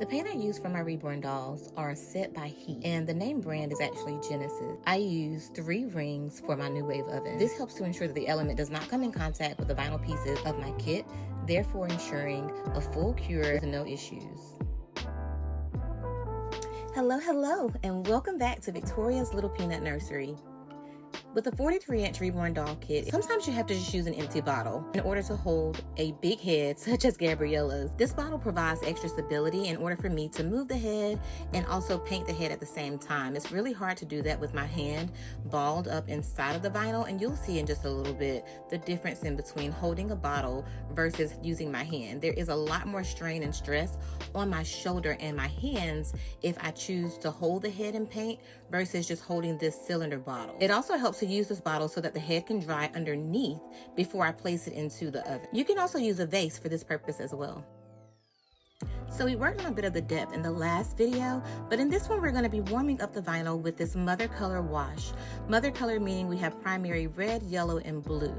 paint I use for my Reborn dolls are set by heat, and the name brand is actually Genesis. I use 3 rings for my New Wave oven. This helps to ensure that the element does not come in contact with the vinyl pieces of my kit, therefore ensuring a full cure with no issues. Hello, and welcome back to Victoria's Little Peanut Nursery. With a 43-inch Reborn doll kit, sometimes you have to just use an empty bottle in order to hold a big head such as Gabriella's. This bottle provides extra stability in order for me to move the head and also paint the head at the same time. It's really hard to do that with my hand balled up inside of the vinyl, and you'll see in just a little bit the difference in between holding a bottle versus using my hand. There is a lot more strain and stress on my shoulder and my hands if I choose to hold the head and paint versus just holding this cylinder bottle. It also helps to use this bottle so that the head can dry underneath before I place it into the oven. You can also use a vase for this purpose as well. So we worked on a bit of the depth in the last video, but in this one we're going to be warming up the vinyl with this mother color wash. Mother color meaning we have primary red, yellow, and blue.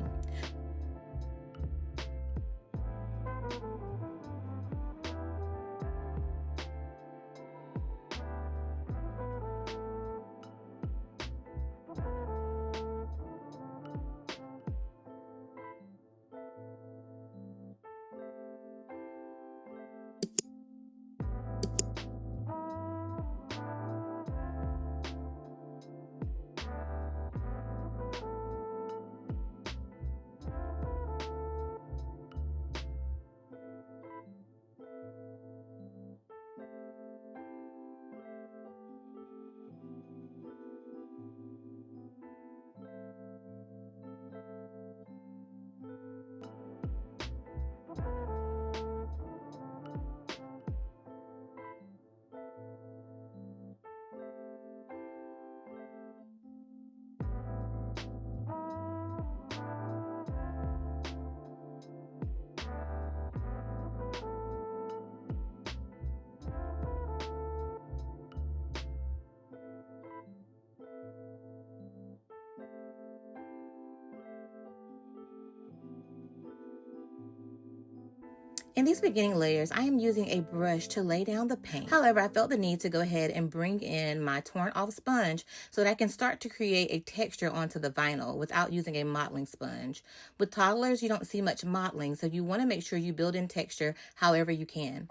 In these beginning layers, I am using a brush to lay down the paint. However, I felt the need to go ahead and bring in my torn off sponge so that I can start to create a texture onto the vinyl without using a mottling sponge. With toddlers, you don't see much mottling, so you want to make sure you build in texture however you can.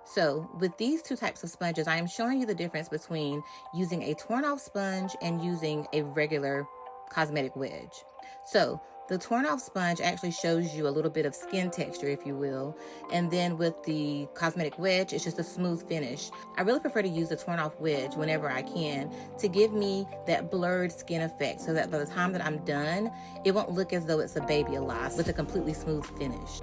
So with these 2 types of sponges, I am showing you the difference between using a torn off sponge and using a regular cosmetic wedge. So the torn off sponge actually shows you a little bit of skin texture, if you will. And then with the cosmetic wedge, it's just a smooth finish. I really prefer to use the torn off wedge whenever I can to give me that blurred skin effect so that by the time that I'm done, it won't look as though it's a baby alive with a completely smooth finish.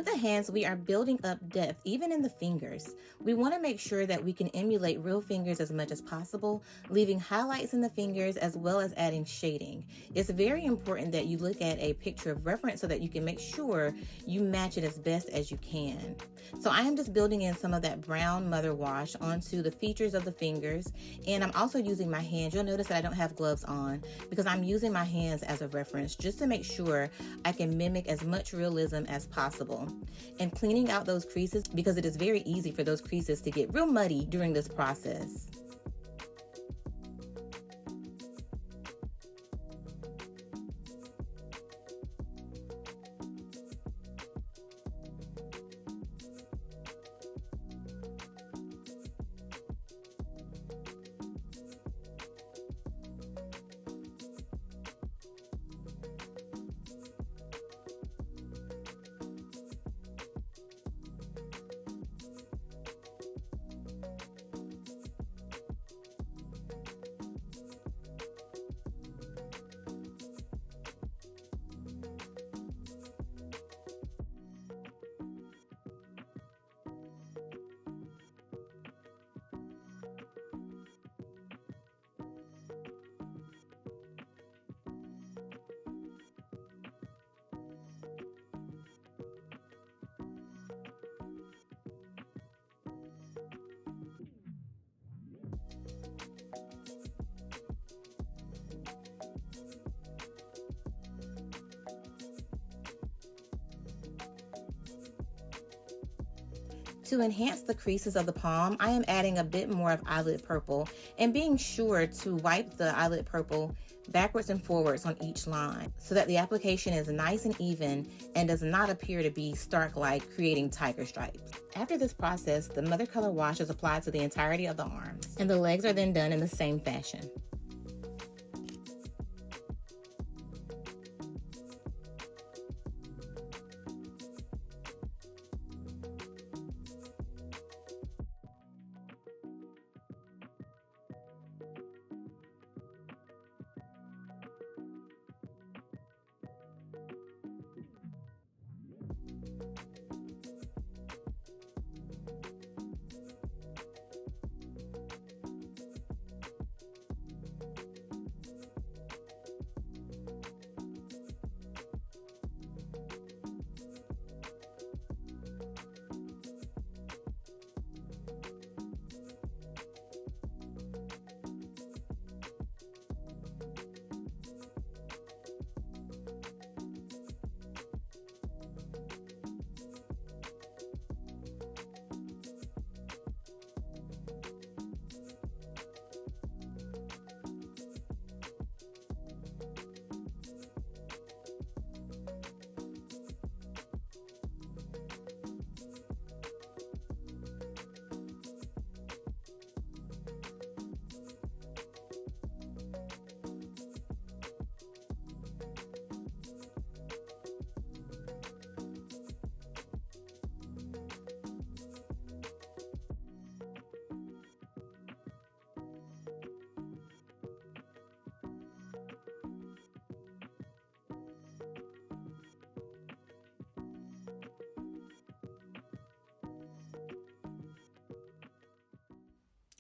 With the hands, we are building up depth, even in the fingers. We want to make sure that we can emulate real fingers as much as possible, leaving highlights in the fingers as well as adding shading. It's very important that you look at a picture of reference so that you can make sure you match it as best as you can. So I am just building in some of that brown mother wash onto the features of the fingers, and I'm also using my hands. You'll notice that I don't have gloves on because I'm using my hands as a reference just to make sure I can mimic as much realism as possible. And cleaning out those creases because it is very easy for those creases to get real muddy during this process. To enhance the creases of the palm, I am adding a bit more of Eyelid Purple and being sure to wipe the Eyelid Purple backwards and forwards on each line so that the application is nice and even and does not appear to be stark, like creating tiger stripes. After this process, the mother color wash is applied to the entirety of the arms, and the legs are then done in the same fashion.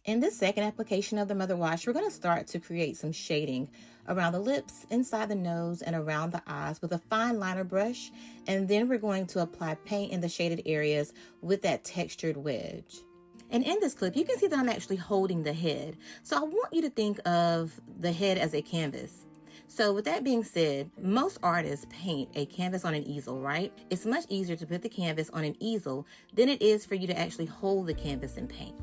In this second application of the mother wash, we're going to start to create some shading around the lips, inside the nose, and around the eyes with a fine liner brush. And then we're going to apply paint in the shaded areas with that textured wedge. And in this clip, you can see that I'm actually holding the head. So I want you to think of the head as a canvas. So with that being said, most artists paint a canvas on an easel, right? It's much easier to put the canvas on an easel than it is for you to actually hold the canvas and paint.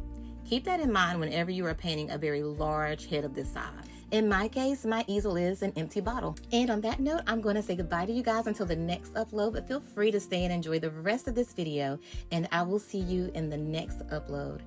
Keep that in mind whenever you are painting a very large head of this size. In my case, my easel is an empty bottle. And on that note, I'm going to say goodbye to you guys until the next upload, but feel free to stay and enjoy the rest of this video, and I will see you in the next upload.